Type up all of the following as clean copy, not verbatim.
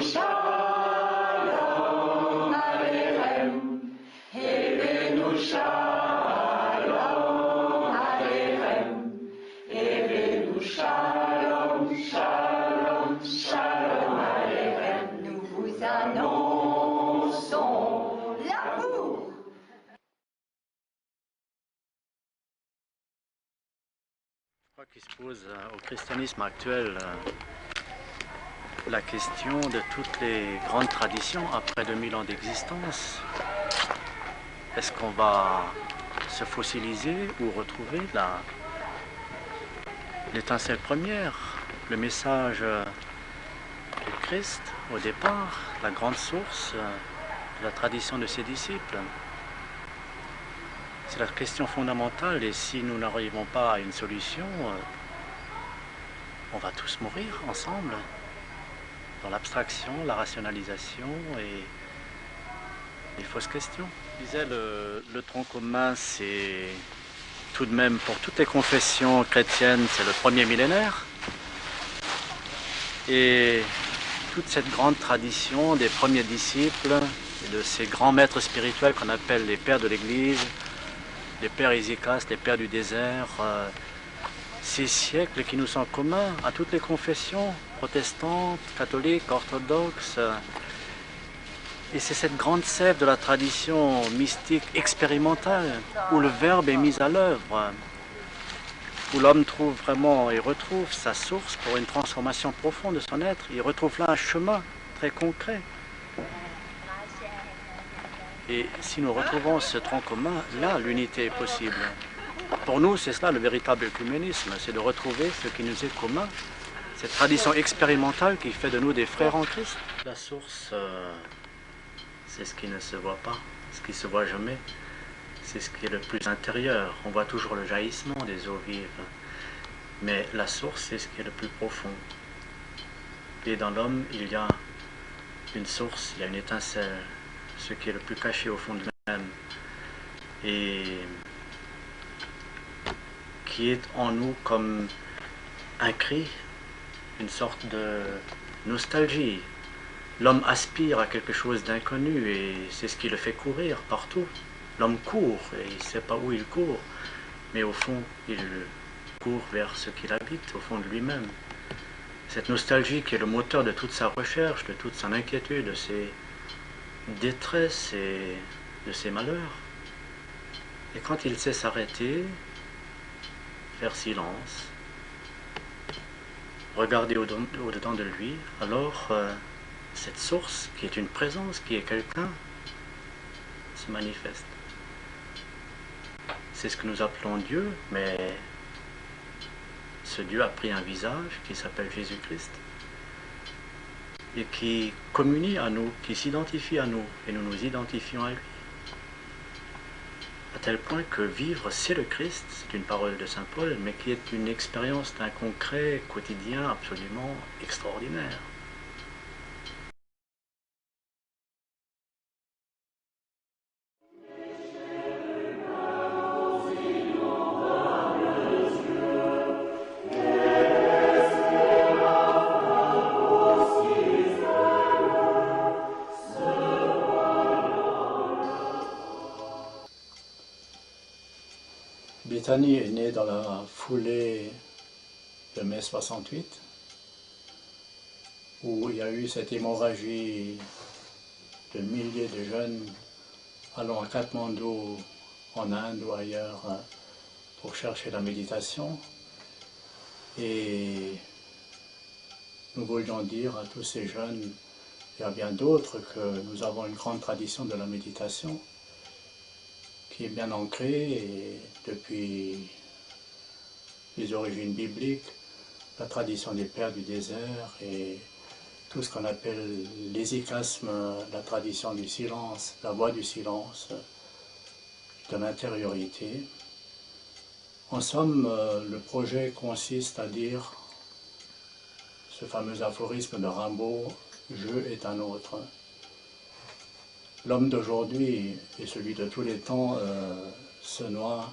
Shalom Aleichem, Hebenu Shalom Aleichem, Hebenu Shalom, Shalom, Shalom Aleichem. Nous vous annonçons l'amour. Je crois qu'il se pose au christianisme actuel la question de toutes les grandes traditions après 2000 ans d'existence. Est-ce qu'on va se fossiliser ou retrouver l'étincelle première, le message du Christ au départ, la grande source de la tradition de ses disciples? C'est la question fondamentale, et si nous n'arrivons pas à une solution, on va tous mourir ensemble, dans l'abstraction, la rationalisation et les fausses questions. Je disais, le tronc commun, c'est tout de même, pour toutes les confessions chrétiennes, c'est le premier millénaire. Et toute cette grande tradition des premiers disciples, et de ces grands maîtres spirituels qu'on appelle les pères de l'Église, les pères hésychastes, les pères du désert, ces siècles qui nous sont communs à toutes les confessions, protestantes, catholiques, orthodoxes. Et c'est cette grande sève de la tradition mystique expérimentale, où le verbe est mis à l'œuvre, où l'homme trouve vraiment et retrouve sa source pour une transformation profonde de son être. Il retrouve là un chemin très concret. Et si nous retrouvons ce tronc commun, là, l'unité est possible. Pour nous, c'est cela le véritable œcuménisme, c'est de retrouver ce qui nous est commun, cette tradition expérimentale qui fait de nous des frères en Christ. La source, c'est ce qui ne se voit pas, ce qui ne se voit jamais. C'est ce qui est le plus intérieur. On voit toujours le jaillissement des eaux vives. Mais la source, c'est ce qui est le plus profond. Et dans l'homme, il y a une source, il y a une étincelle, ce qui est le plus caché au fond de lui-même. Et qui est en nous comme un cri, une sorte de nostalgie. L'homme aspire à quelque chose d'inconnu et c'est ce qui le fait courir partout. L'homme court et il ne sait pas où il court, mais au fond, il court vers ce qu'il habite, au fond de lui-même. Cette nostalgie qui est le moteur de toute sa recherche, de toute son inquiétude, de ses détresses et de ses malheurs. Et quand il sait s'arrêter, faire silence, regarder au-dedans de lui, alors cette source qui est une présence, qui est quelqu'un, se manifeste. C'est ce que nous appelons Dieu, mais ce Dieu a pris un visage qui s'appelle Jésus-Christ et qui communie à nous, qui s'identifie à nous, et nous nous identifions à lui. À tel point que vivre, c'est le Christ, c'est une parole de saint Paul, mais qui est une expérience d'un concret quotidien absolument extraordinaire. Béthanie est née dans la foulée de mai 68, où il y a eu cette hémorragie de milliers de jeunes allant à Katmandou, en Inde ou ailleurs, pour chercher la méditation. Et nous voulions dire à tous ces jeunes, et à bien d'autres, que nous avons une grande tradition de la méditation, qui est bien ancrée et depuis les origines bibliques, la tradition des pères du désert et tout ce qu'on appelle l'hésychasme, la tradition du silence, la voie du silence, de l'intériorité. En somme, le projet consiste à dire ce fameux aphorisme de Rimbaud, « Je est un autre ». L'homme d'aujourd'hui et celui de tous les temps se noie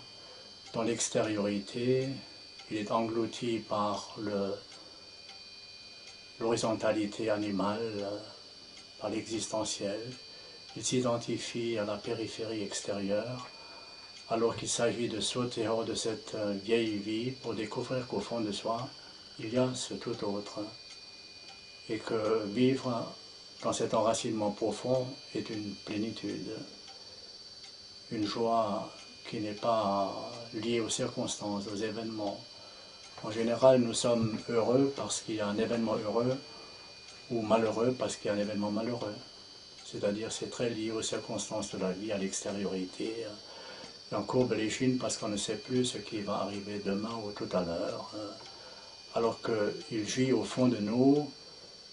dans l'extériorité, il est englouti par l'horizontalité animale, par l'existentiel. Il s'identifie à la périphérie extérieure, alors qu'il s'agit de sauter hors de cette vieille vie pour découvrir qu'au fond de soi, il y a ce tout autre. Et que vivre dans cet enracinement profond est une plénitude, une joie qui n'est pas liée aux circonstances, aux événements. En général, nous sommes heureux parce qu'il y a un événement heureux, ou malheureux parce qu'il y a un événement malheureux. C'est-à-dire c'est très lié aux circonstances de la vie, à l'extériorité. Et on courbe l'échine parce qu'on ne sait plus ce qui va arriver demain ou tout à l'heure. Alors qu'il gît au fond de nous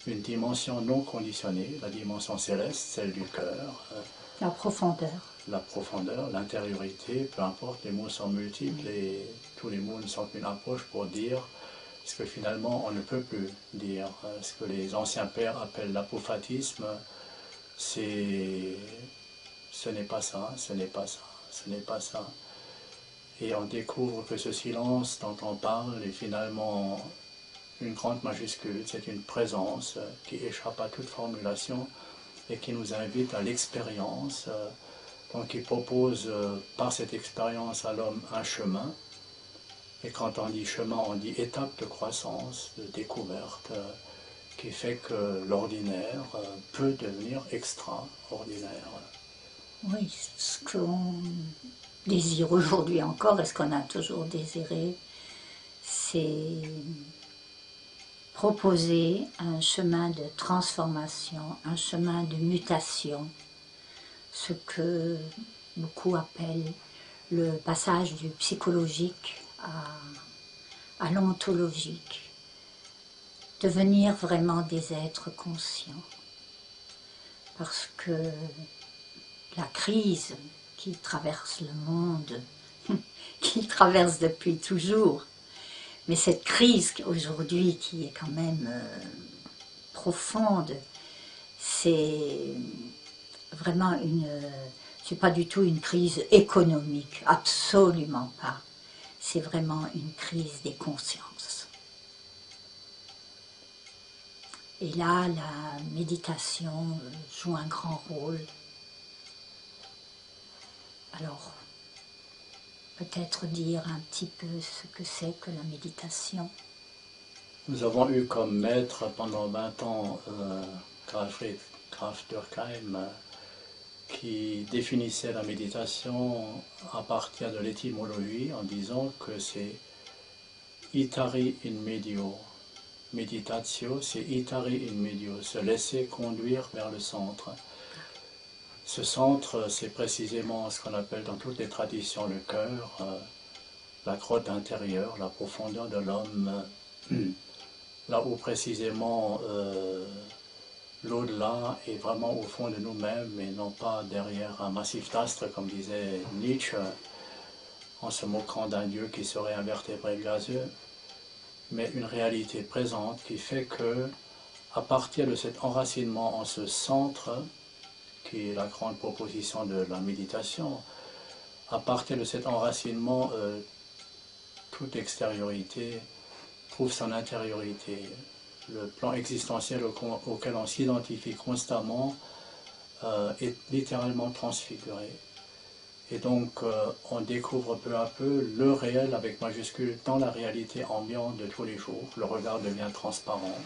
une dimension non conditionnée, la dimension céleste, celle du cœur. La profondeur. La profondeur, l'intériorité, peu importe, les mots sont multiples et tous les mots ne sont qu'une approche pour dire ce que finalement on ne peut plus dire. Ce que les anciens pères appellent l'apophatisme, ce n'est pas ça, ce n'est pas ça, ce n'est pas ça. Et on découvre que ce silence dont on parle est finalement une grande majuscule, c'est une présence qui échappe à toute formulation et qui nous invite à l'expérience, donc qui propose par cette expérience à l'homme un chemin. Et quand on dit chemin, on dit étape de croissance, de découverte, qui fait que l'ordinaire peut devenir extraordinaire. Oui, ce qu'on désire aujourd'hui encore, et ce qu'on a toujours désiré, c'est proposer un chemin de transformation, un chemin de mutation, ce que beaucoup appellent le passage du psychologique à l'ontologique, devenir vraiment des êtres conscients. Parce que la crise qui traverse le monde, qui traverse depuis toujours, mais cette crise aujourd'hui qui est quand même profonde, c'est vraiment c'est pas du tout une crise économique, absolument pas. C'est vraiment une crise des consciences. Et là, la méditation joue un grand rôle. Alors, peut-être dire un petit peu ce que c'est que la méditation. Nous avons eu comme maître pendant 20 ans Graf Durkheim, qui définissait la méditation à partir de l'étymologie en disant que c'est itari in medio. Meditatio, c'est itari in medio, se laisser conduire vers le centre. Ce centre, c'est précisément ce qu'on appelle dans toutes les traditions le cœur, la grotte intérieure, la profondeur de l'homme, là où précisément l'au-delà est vraiment au fond de nous-mêmes et non pas derrière un massif d'astres, comme disait Nietzsche, en se moquant d'un Dieu qui serait un vertébré gazeux, mais une réalité présente qui fait que, à partir de cet enracinement en ce centre, qui est la grande proposition de la méditation, à partir de cet enracinement, toute extériorité trouve son intériorité. Le plan existentiel auquel on s'identifie constamment est littéralement transfiguré. Et donc on découvre peu à peu le réel avec majuscule dans la réalité ambiante de tous les jours. Le regard devient transparent.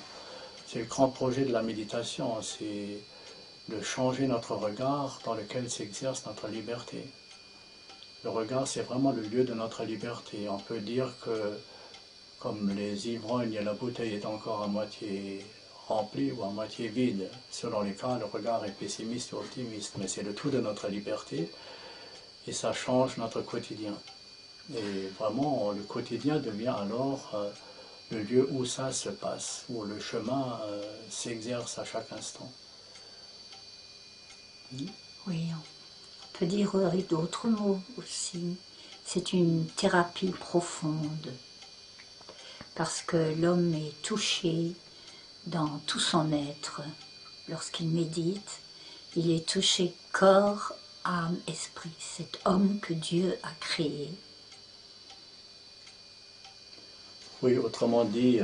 C'est le grand projet de la méditation, c'est de changer notre regard dans lequel s'exerce notre liberté. Le regard, c'est vraiment le lieu de notre liberté. On peut dire que, comme les ivrognes, la bouteille est encore à moitié remplie ou à moitié vide. Selon les cas, le regard est pessimiste ou optimiste, mais c'est le tout de notre liberté et ça change notre quotidien. Et vraiment, le quotidien devient alors le lieu où ça se passe, où le chemin s'exerce à chaque instant. Oui, on peut dire avec d'autres mots aussi. C'est une thérapie profonde, parce que l'homme est touché dans tout son être. Lorsqu'il médite, il est touché corps, âme, esprit. Cet homme que Dieu a créé. Oui, autrement dit,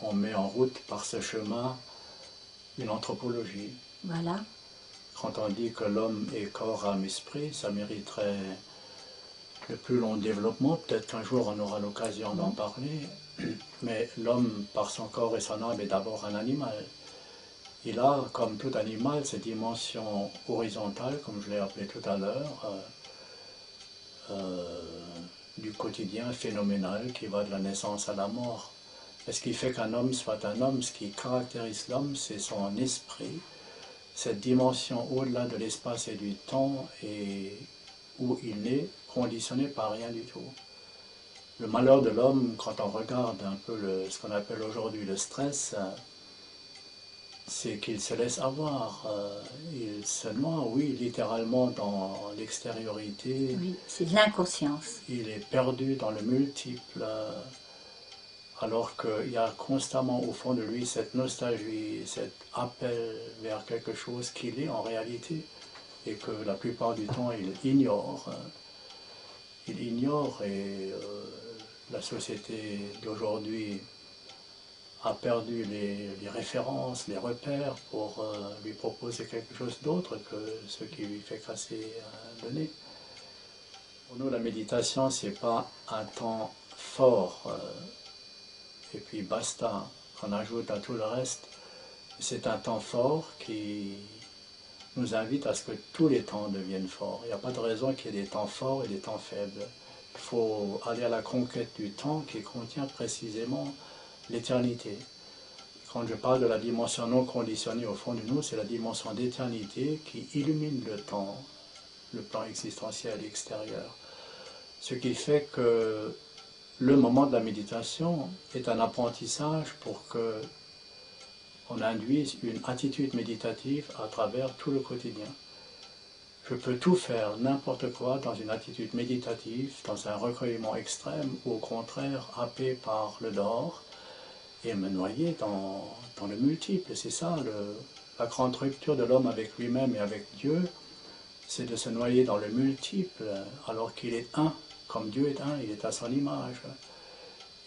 on met en route par ce chemin une anthropologie. Voilà. Quand on dit que l'homme est corps, âme, esprit, ça mériterait le plus long développement. Peut-être qu'un jour on aura l'occasion d'en parler. Mais l'homme, par son corps et son âme, est d'abord un animal. Il a, comme tout animal, ces dimensions horizontales, comme je l'ai appelé tout à l'heure, du quotidien phénoménal qui va de la naissance à la mort. Et ce qui fait qu'un homme soit un homme, ce qui caractérise l'homme, c'est son esprit, cette dimension au-delà de l'espace et du temps, et où il n'est conditionné par rien du tout. Le malheur de l'homme, quand on regarde un peu ce qu'on appelle aujourd'hui le stress, c'est qu'il se laisse avoir. Il se noie, oui, littéralement dans l'extériorité. Oui, c'est de l'inconscience. Il est perdu dans le multiple, alors qu'il y a constamment au fond de lui cette nostalgie, cet appel vers quelque chose qu'il est en réalité, et que la plupart du temps il ignore. Il ignore, et la société d'aujourd'hui a perdu les références, les repères pour lui proposer quelque chose d'autre que ce qui lui fait casser le nez. Pour nous, la méditation, c'est pas un temps fort, et puis basta, qu'on ajoute à tout le reste. C'est un temps fort qui nous invite à ce que tous les temps deviennent forts. Il n'y a pas de raison qu'il y ait des temps forts et des temps faibles. Il faut aller à la conquête du temps qui contient précisément l'éternité. Quand je parle de la dimension non conditionnée au fond de nous, c'est la dimension d'éternité qui illumine le temps, le plan existentiel extérieur. Ce qui fait que le moment de la méditation est un apprentissage pour que on induise une attitude méditative à travers tout le quotidien. Je peux tout faire, n'importe quoi, dans une attitude méditative, dans un recueillement extrême, ou au contraire, happé par le dehors, et me noyer dans le multiple. C'est ça, la grande rupture de l'homme avec lui-même et avec Dieu, c'est de se noyer dans le multiple, alors qu'il est un. Comme Dieu est un, il est à son image.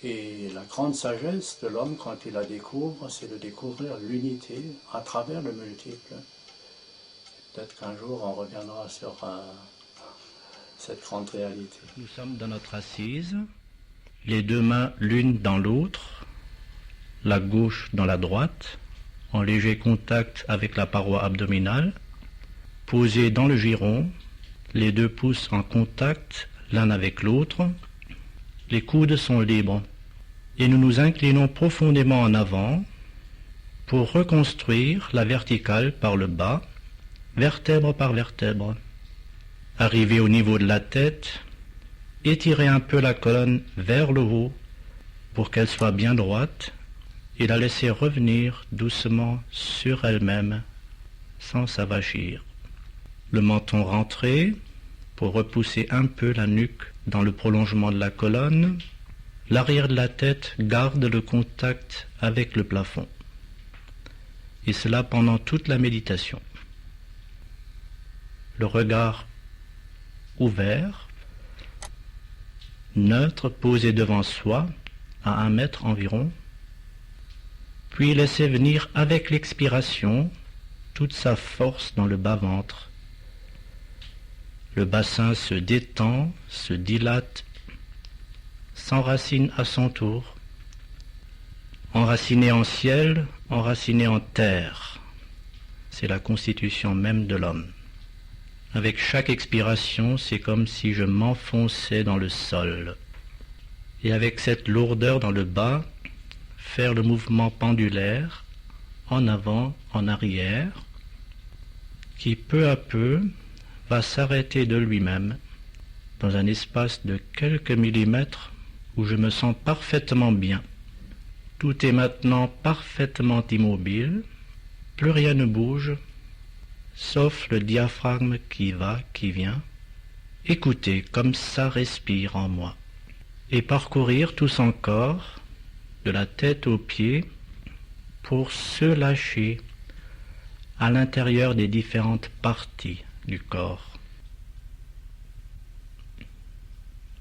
Et la grande sagesse de l'homme, quand il la découvre, c'est de découvrir l'unité à travers le multiple. Peut-être qu'un jour, on reviendra sur cette grande réalité. Nous sommes dans notre assise, les deux mains l'une dans l'autre, la gauche dans la droite, en léger contact avec la paroi abdominale, posés dans le giron, les deux pouces en contact l'un avec l'autre, les coudes sont libres et nous nous inclinons profondément en avant pour reconstruire la verticale par le bas, vertèbre par vertèbre. Arriver au niveau de la tête, étirer un peu la colonne vers le haut pour qu'elle soit bien droite et la laisser revenir doucement sur elle-même sans s'avachir. Le menton rentré pour repousser un peu la nuque dans le prolongement de la colonne. L'arrière de la tête garde le contact avec le plafond. Et cela pendant toute la méditation. Le regard ouvert, neutre, posé devant soi, à 1 mètre environ, puis laisser venir avec l'expiration toute sa force dans le bas-ventre. Le bassin se détend, se dilate, s'enracine à son tour, enraciné en ciel, enraciné en terre. C'est la constitution même de l'homme. Avec chaque expiration, c'est comme si je m'enfonçais dans le sol. Et avec cette lourdeur dans le bas, faire le mouvement pendulaire, en avant, en arrière, qui peu à peu va s'arrêter de lui-même dans un espace de quelques millimètres où je me sens parfaitement bien. Tout est maintenant parfaitement immobile, plus rien ne bouge, sauf le diaphragme qui va, qui vient. Écoutez comme ça respire en moi et parcourir tout son corps, de la tête aux pieds, pour se lâcher à l'intérieur des différentes parties du corps.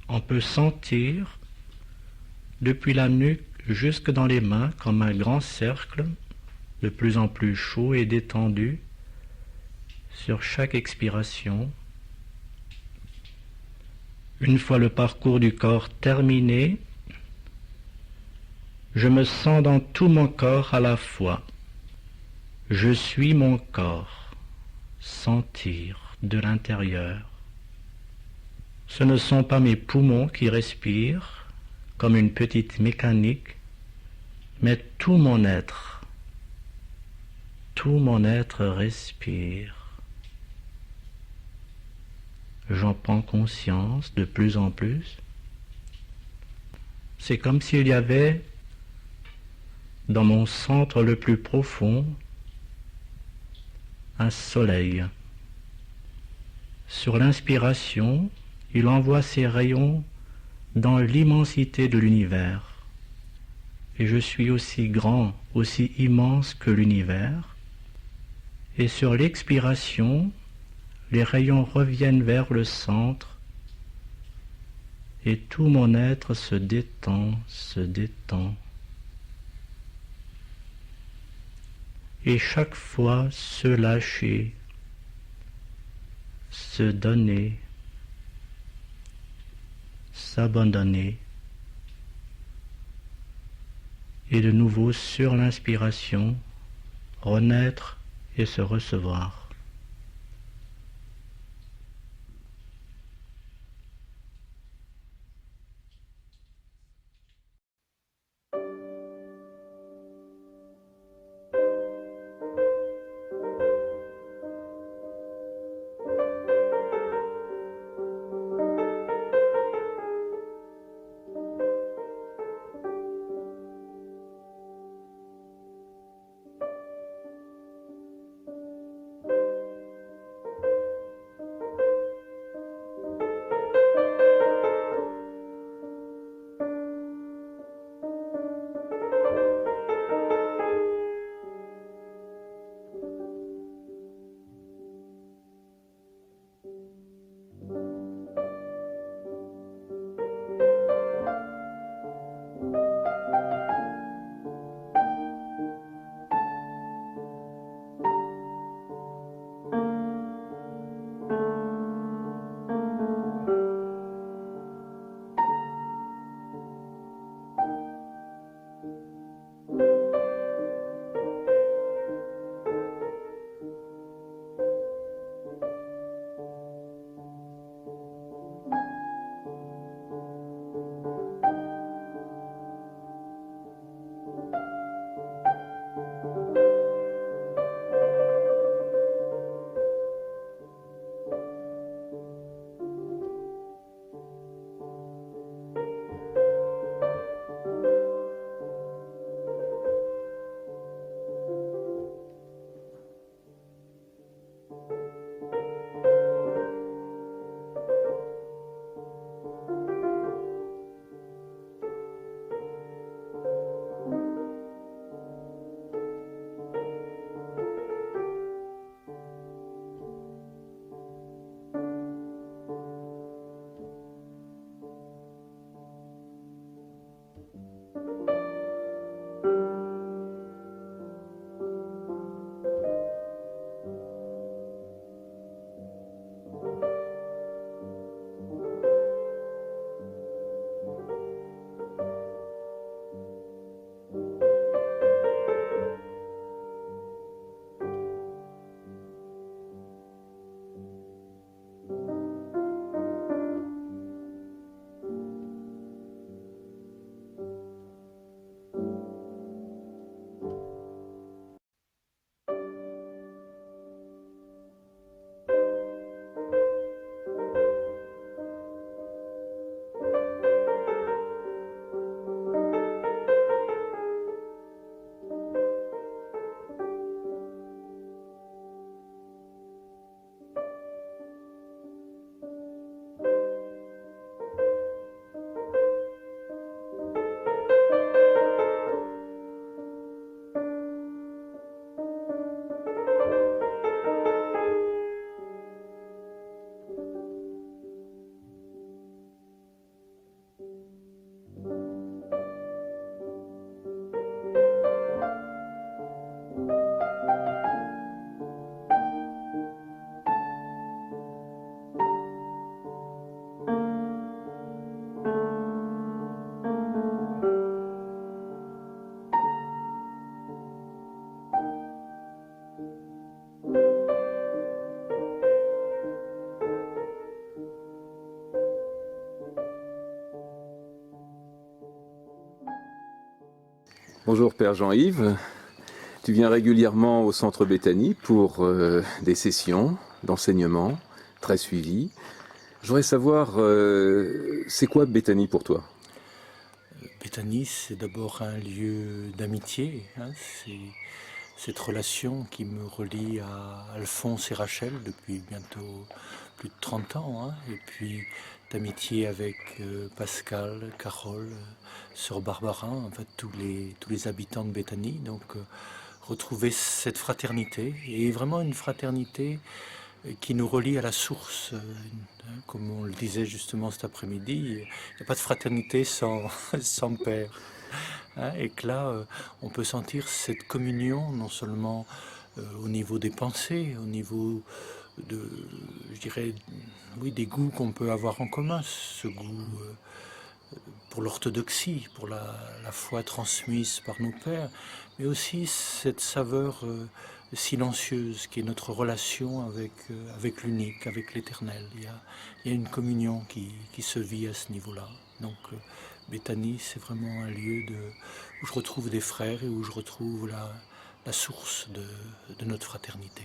On peut sentir depuis la nuque jusque dans les mains comme un grand cercle, de plus en plus chaud et détendu, sur chaque expiration. Une fois le parcours du corps terminé, je me sens dans tout mon corps à la fois. Je suis mon corps, sentir de l'intérieur. Ce ne sont pas mes poumons qui respirent comme une petite mécanique, mais tout mon être respire. J'en prends conscience de plus en plus. C'est comme s'il y avait dans mon centre le plus profond un soleil. Sur l'inspiration, il envoie ses rayons dans l'immensité de l'univers. Et je suis aussi grand, aussi immense que l'univers. Et sur l'expiration, les rayons reviennent vers le centre et tout mon être se détend, se détend. Et chaque fois se lâcher, se donner, s'abandonner. Et de nouveau sur l'inspiration, renaître et se recevoir. Bonjour Père Jean-Yves, tu viens régulièrement au Centre Béthanie pour des sessions d'enseignement très suivies. Je voudrais savoir, c'est quoi Béthanie pour toi? Béthanie, c'est d'abord un lieu d'amitié, hein, c'est cette relation qui me relie à Alphonse et Rachel depuis bientôt plus de 30 ans, hein, et puis d'amitié avec Pascal, Carole, Sœur Barbara, en fait tous les habitants de Béthanie. Donc retrouver cette fraternité, et vraiment une fraternité qui nous relie à la source, comme on le disait justement cet après-midi, il n'y a pas de fraternité sans Père. Hein, et que là, on peut sentir cette communion, non seulement au niveau des pensées, au niveau de, je dirais, oui, des goûts qu'on peut avoir en commun, ce goût pour l'orthodoxie, pour la foi transmise par nos pères, mais aussi cette saveur silencieuse qui est notre relation avec l'unique, avec l'éternel. Il y a une communion qui se vit à ce niveau-là. Donc Béthanie, c'est vraiment un lieu où je retrouve des frères et où je retrouve la source de notre fraternité.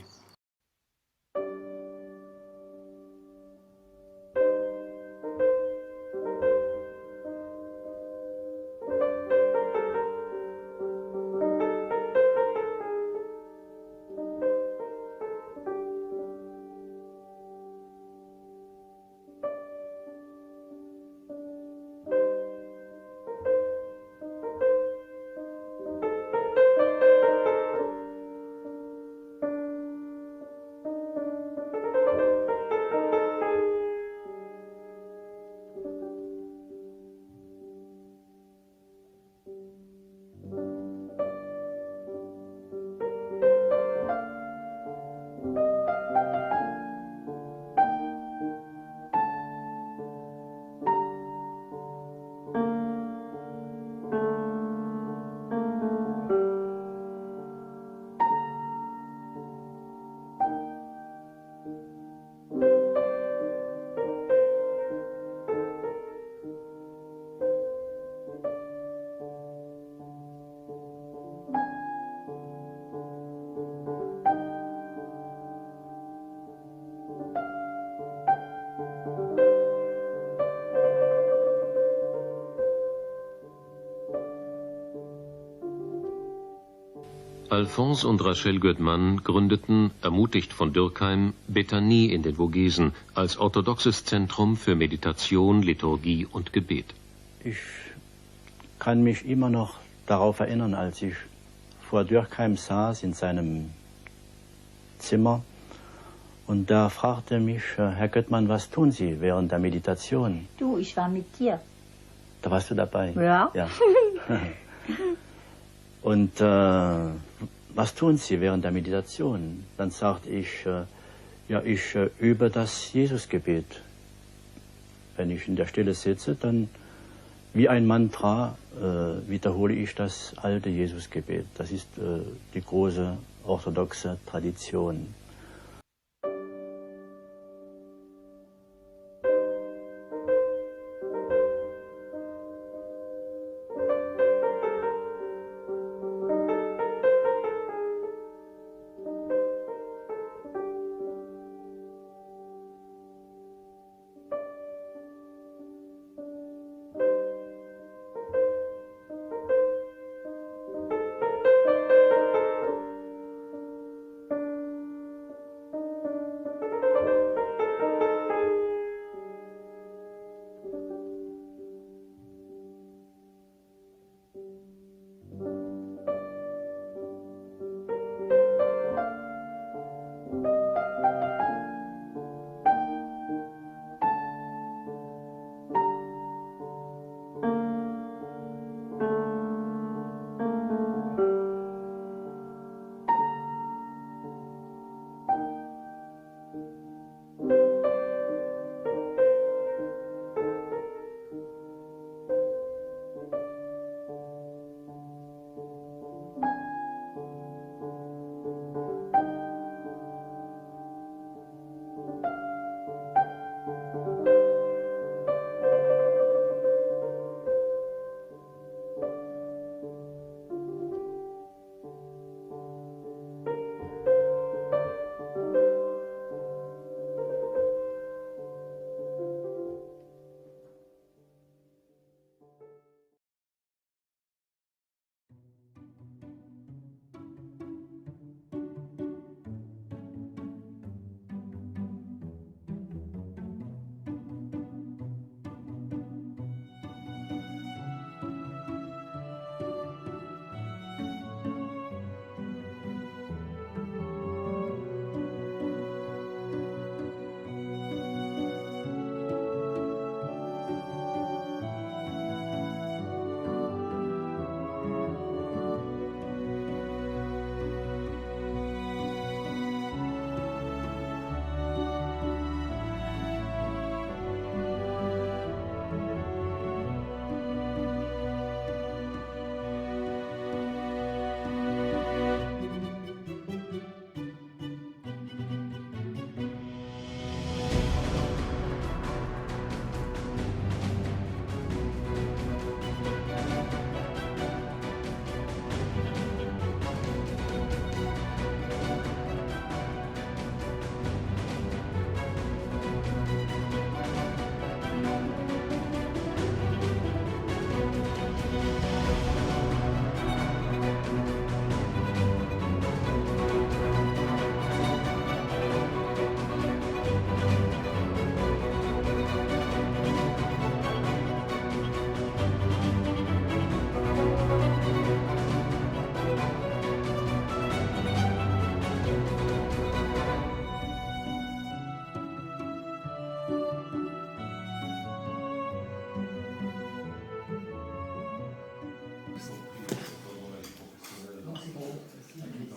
Alphonse und Rachel Göttmann gründeten, ermutigt von Dürkheim, Béthanie in den Vogesen als orthodoxes Zentrum für Meditation, Liturgie und Gebet. Ich kann mich immer noch darauf erinnern, als ich vor Dürkheim saß in seinem Zimmer und da fragte mich Herr Göttmann, was tun Sie während der Meditation? Du, ich war mit dir. Da warst du dabei? Ja. Ja. Und was tun Sie während der Meditation? Dann sagte ich, ich übe das Jesusgebet. Wenn ich in der Stille sitze, dann wie ein Mantra wiederhole ich das alte Jesusgebet. Das ist die große orthodoxe Tradition.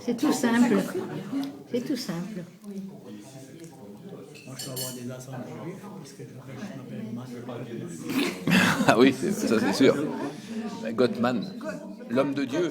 C'est tout simple. C'est tout simple. Moi, je dois avoir des ascendants juifs, puisque je m'appelle Mann. Ah oui, ça c'est sûr. Gottman, l'homme de Dieu.